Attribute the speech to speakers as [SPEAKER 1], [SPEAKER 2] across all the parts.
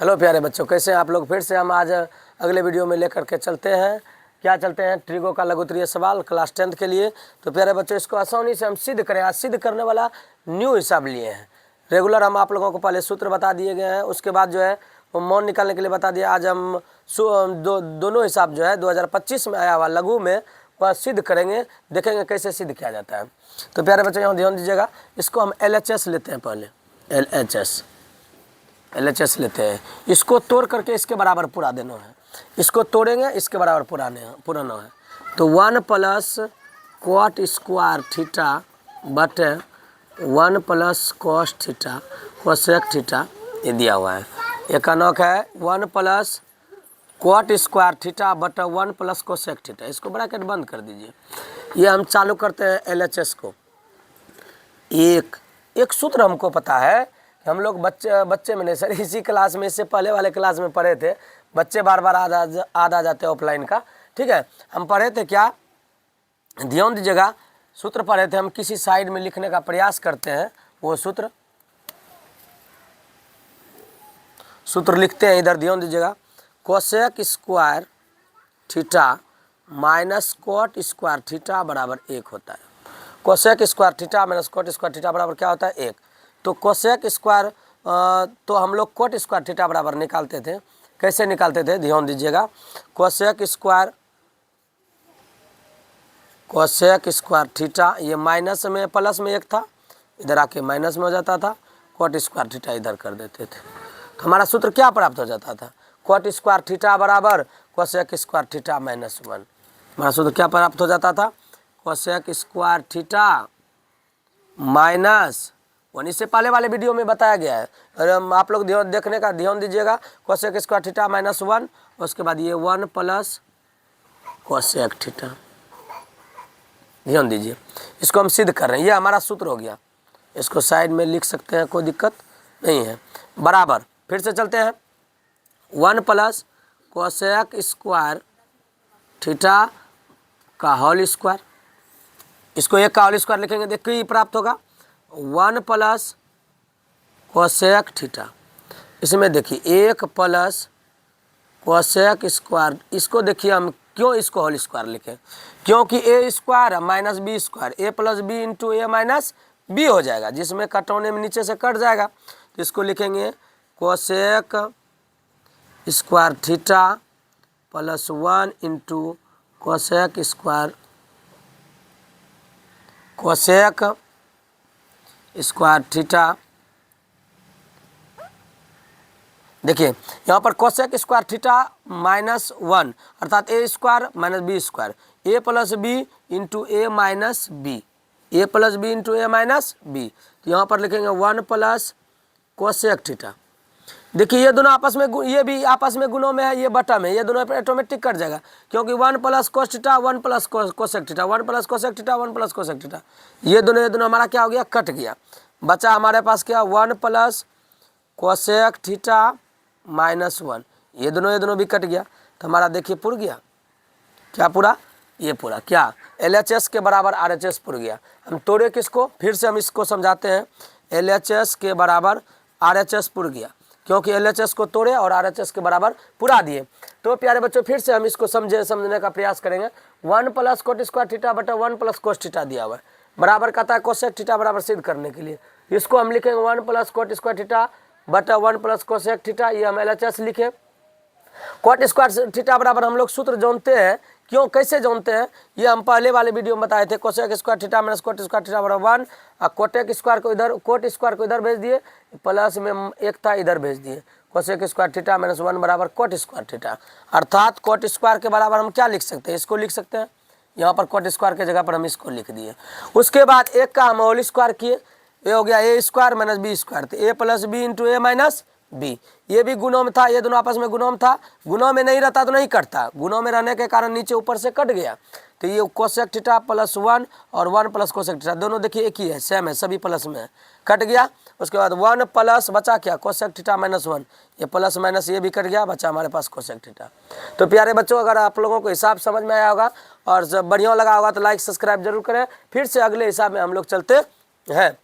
[SPEAKER 1] Hello प्यारे बच्चों, कैसे हैं आप लोग। फिर से हम आज अगले वीडियो में लेकर के चलते हैं। क्या चलते हैं? ट्रिगो का लघुत्तरीय सवाल क्लास 10th के लिए। तो प्यारे बच्चों, इसको आसानी से हम सिद्ध करें। आज सिद्ध करने वाला न्यू हिसाब लिए हैं। रेगुलर हम आप लोगों को पहले सूत्र बता दिए गए हैं, उसके बाद जो है वो मौन निकालने के लिए बता दिया। आज हम दोनों हिसाब जो है 2025 में आया हुआ लघु में वह सिद्ध करेंगे, देखेंगे कैसे सिद्ध किया जाता है। तो प्यारे बच्चों यहाँ ध्यान दीजिएगा, इसको हम LHS लेते हैं। पहले LHS लेते हैं। इसको तोड़ करके इसके बराबर पूरा देना है। इसको तोड़ेंगे, इसके बराबर पुराना है। तो 1 प्लस कॉट स्क्वायर थीटा बटे 1 plus cos theta cosec theta ये दिया हुआ है। एक अनोख है 1 प्लस कॉट स्क्वायर थीटा बटे 1 प्लस कोसेक थीटा। इसको ब्रैकेट बंद कर दीजिए। ये हम चालू करते हैं LHS को। एक सूत्र हमको पता है, हम लोग बच्चे में नहीं सर, इसी क्लास में, इससे पहले वाले क्लास में पढ़े थे। बच्चे बार बार आधा जाते हैं ऑफलाइन का। ठीक है, हम पढ़े थे क्या, ध्यान दीजिएगा। सूत्र पढ़े थे, हम किसी साइड में लिखने का प्रयास करते हैं। वो सूत्र लिखते हैं इधर, ध्यान दीजिएगा। Cosec square theta minus cot square theta बराबर 1 होता है। Cosec square theta minus cot square theta बराबर क्या होता है? 1। तो कोसेक स्क्वायर तो हम लोग कॉट स्क्वायर थीटा बराबर निकालते थे। कैसे निकालते थे? ध्यान दीजिएगा। कोसेक स्क्वायर थीटा, ये माइनस में प्लस में 1 था, इधर आके माइनस में हो जाता था। कॉट स्क्वायर थीटा इधर कर देते थे, तो हमारा सूत्र क्या प्राप्त हो जाता था? कॉट स्क्वायर थीटा बराबर कोसेक स्क्वायर थीटा माइनस 1। हमारा सूत्र क्या प्राप्त हो जाता था? Cosec square theta minus 1। इससे पहले वाले वीडियो में बताया गया है, और आप लोग देखने का ध्यान दीजिएगा। कोसेक स्क्वायर थीटा माइनस 1, उसके बाद ये 1 प्लस कोसेक थीटा। ध्यान दीजिए, इसको हम सिद्ध कर रहे हैं। ये हमारा सूत्र हो गया। इसको साइड में लिख सकते हैं, कोई दिक्कत नहीं है। बराबर, फिर से चलते हैं। 1 प्लस कोसेक स्क्वायर थीटा का होल स्क्वायर, इसको 1 का होल स्क्वायर लिखेंगे, देखिए ये प्राप्त होगा 1 प्लस कोसेक थीटा। इसमें देखिए 1 प्लस कोसेक स्क्वायर। इसको देखिए हम क्यों इसको होल स्क्वायर लिखें, क्योंकि ए स्क्वायर माइनस बी स्क्वायर, ए प्लस बी इंटू ए माइनस बी हो जाएगा, जिसमें कटौने में नीचे से कट जाएगा। तो इसको लिखेंगे cosec square theta plus 1 into cosec square theta. देखिए यहाँ पर कोसेक स्क्वायर थीटा माइनस 1 अर्थात ए स्क्वायर माइनस बी स्क्वायर, ए प्लस बी इंटू ए माइनस बी, ए प्लस बी इंटू ए माइनस बी। तो यहाँ पर लिखेंगे 1 प्लस कोसेक थीटा। देखिए ये दोनों आपस में, ये भी आपस में गुणों में है, ये बटा में, ये दोनों ऑटोमेटिक कट जाएगा, क्योंकि 1 plus cos theta 1 plus cosec theta, 1 plus cosec theta 1 plus cosec theta, ये दोनों हमारा क्या हो गया? कट गया। बचा हमारे पास क्या? 1 प्लस कोसेक थीटा माइनस 1। ये दोनों भी कट गया। तो हमारा देखिए पुर गया। क्या पूरा? ये पूरा क्या? LHS के बराबर RHS पुर गया। हम तोड़े किसको? फिर से हम इसको समझाते हैं। LHS के बराबर RHS पुर गया, क्योंकि LHS को तोड़े और RHS के बराबर पुरा दिए। तो प्यारे बच्चों, फिर से हम इसको समझने का प्रयास करेंगे। 1 प्लस कोट स्क्वायर थीटा बटा 1 प्लस कोस थीटा दिया हुआ है, बराबर कहता है कोसेक थीटा बराबर सिद्ध करने के लिए। इसको हम लिखेंगे 1 प्लस कोट स्क्वायर थीटा बटा 1 प्लस कोसेक थीटा। ये हम LHS लिखे। कोट स्क्वायर थीटा बराबर हम लोग सूत्र जानते हैं। क्यों, कैसे जानते हैं? ये हम पहले वाले वीडियो में बताए थे। Cosec square theta minus cot square theta बराबर 1, और कोट स्क्वायर को इधर भेज दिए, प्लस में 1 था इधर भेज दिए। कोसेक स्क्वायर थीटा माइनस 1 बराबर कोट स्क्वायर थीटा, अर्थात कोट स्क्वायर के बराबर हम क्या लिख सकते हैं? इसको लिख सकते हैं। यहाँ पर कोट स्क्वायर के जगह पर हम इसको लिख दिए। उसके बाद 1 का हम होल स्क्वायर किए, ये हो गया ए स्क्वायर माइनस बी स्क्वायर, तो ए प्लस बी इंटू ए माइनस बी। ये भी गुणों में था, ये दोनों आपस में गुणों में था। गुणों में नहीं रहता तो नहीं कटता, गुणों में रहने के कारण नीचे ऊपर से कट गया। तो ये कोसेक थीटा प्लस 1 और 1 प्लस कोसेक थीटा दोनों देखिए एक ही है, सेम है, सभी प्लस में है, कट गया। उसके बाद 1 प्लस बचा क्या? कोसेक थीटा माइनस 1, ये प्लस माइनस ये भी कट गया, बचा हमारे पास कोसेक थीटा। तो प्यारे बच्चों, अगर आप लोगों को हिसाब समझ में आया होगा और जब बढ़िया लगा होगा तो लाइक सब्सक्राइब जरूर करें। फिर से अगले हिसाब में हम लोग चलते हैं।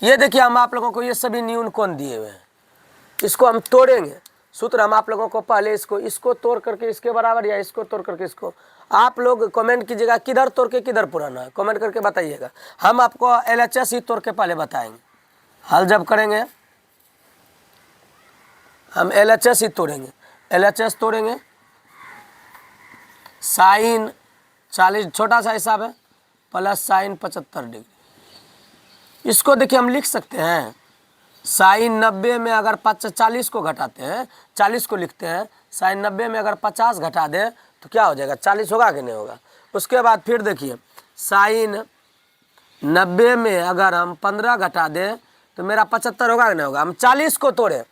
[SPEAKER 1] ये देखिए हम आप लोगों को ये सभी न्यून कोण दिए हुए हैं। इसको हम तोड़ेंगे। सूत्र हम आप लोगों को पहले इसको तोड़ करके इसके बराबर या इसको तोड़ करके इसको, आप लोग कमेंट कीजिएगा किधर तोड़ के किधर पुराना है, कमेंट करके बताइएगा। हम आपको LHS ही तोड़ के पहले बताएंगे। हल जब करेंगे हम LHS ही तोड़ेंगे। LHS तोड़ेंगे, साइन 40 छोटा सा हिसाब है प्लस साइन 75 डिग्री। इसको देखिए हम लिख सकते हैं साइन 90 में अगर 40 को घटाते हैं, 40 को लिखते हैं, साइन 90 में अगर 50 घटा दें तो क्या हो जाएगा, 40 होगा कि नहीं होगा। उसके बाद फिर देखिए साइन 90 में अगर हम 15 घटा दें तो मेरा 75 होगा कि नहीं होगा। हम 40 को तोड़े,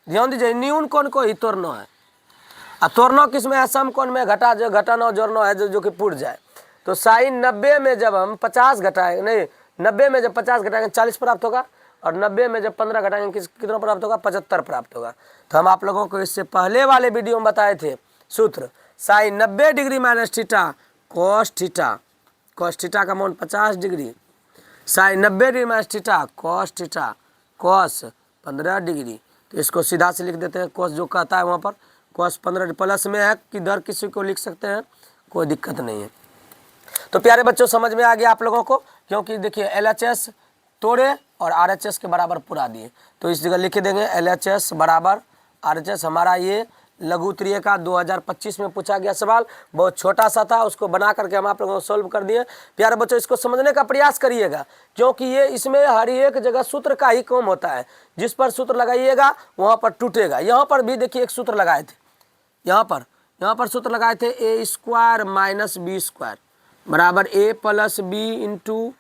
[SPEAKER 1] ध्यान दीजिए न्यून कोण को ही तोड़ना है। अब तोड़ना किस में है, सम कोण में घटाना जोड़ना है जो कि पुट जाए। तो साइन 90 में जब हम 50 घटाएंगे, नहीं 90 में जब 50 घटाएंगे 40 प्राप्त होगा, और 90 में जब 15 घटाएंगे कितना प्राप्त होगा, 75 प्राप्त होगा। तो हम आप लोगों को इससे पहले वाले वीडियो में बताए थे सूत्र, sine 90 degree minus theta cos theta, cos theta का मान 50 degree, sine 90 degree minus theta cos 15 degree. तो इसको सीधा से लिख देते हैं, कॉस जो कहता है वहाँ पर कॉस 15 प्लस में है, किधर किसी को लिख सकते हैं, कोई दिक्कत नहीं है। तो प्यारे बच्चों समझ में आ गया आप लोगों को, क्योंकि देखिए LHS तोड़े और RHS के बराबर पूरा दिए। तो इस जगह लिख देंगे LHS बराबर RHS। हमारा ये लघु उत्तरीय का 2025 में पूछा गया सवाल, बहुत छोटा सा था, उसको बना करके हम आप लोगों को सॉल्व कर दिए। प्यारे बच्चों इसको समझने का प्रयास करिएगा, क्योंकि ये इसमें हर एक जगह सूत्र का ही काम होता है। जिस पर सूत्र लगाइएगा वहाँ पर टूटेगा। यहाँ पर भी देखिए एक सूत्र लगाए थे, यहाँ पर सूत्र लगाए थे A² माइनस B² बराबर A plus B into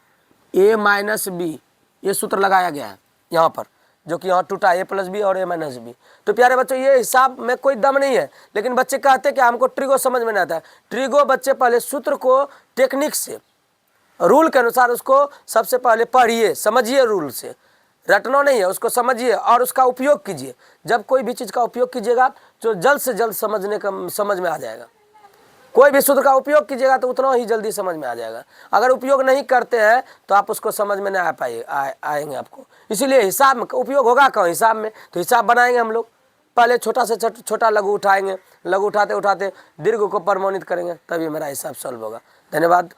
[SPEAKER 1] A minus B. ये सूत्र लगाया गया है यहाँ पर, जो कि यहाँ टूटा A प्लस बी और A माइनस बी। तो प्यारे बच्चों ये हिसाब में कोई दम नहीं है, लेकिन बच्चे कहते हैं कि हमको ट्रिगो समझ में नहीं आता है। ट्रिगो बच्चे पहले सूत्र को टेक्निक से, रूल के अनुसार उसको सबसे पहले पढ़िए, समझिए, रूल से रटना नहीं है, उसको समझिए और उसका उपयोग कीजिए। जब कोई भी चीज़ का उपयोग कीजिएगा तो जल्द से जल्द समझ में आ जाएगा। कोई भी सूत्र का उपयोग कीजिएगा तो उतना ही जल्दी समझ में आ जाएगा। अगर उपयोग नहीं करते हैं तो आप उसको समझ में नहीं आएंगे आपको। इसीलिए हिसाब में उपयोग होगा कहाँ, हिसाब में। तो हिसाब बनाएंगे हम लोग, पहले छोटा से छोटा लघु उठाएंगे, लघु उठाते उठाते दीर्घ को प्रमाणित करेंगे, तभी मेरा हिसाब सॉल्व होगा। धन्यवाद।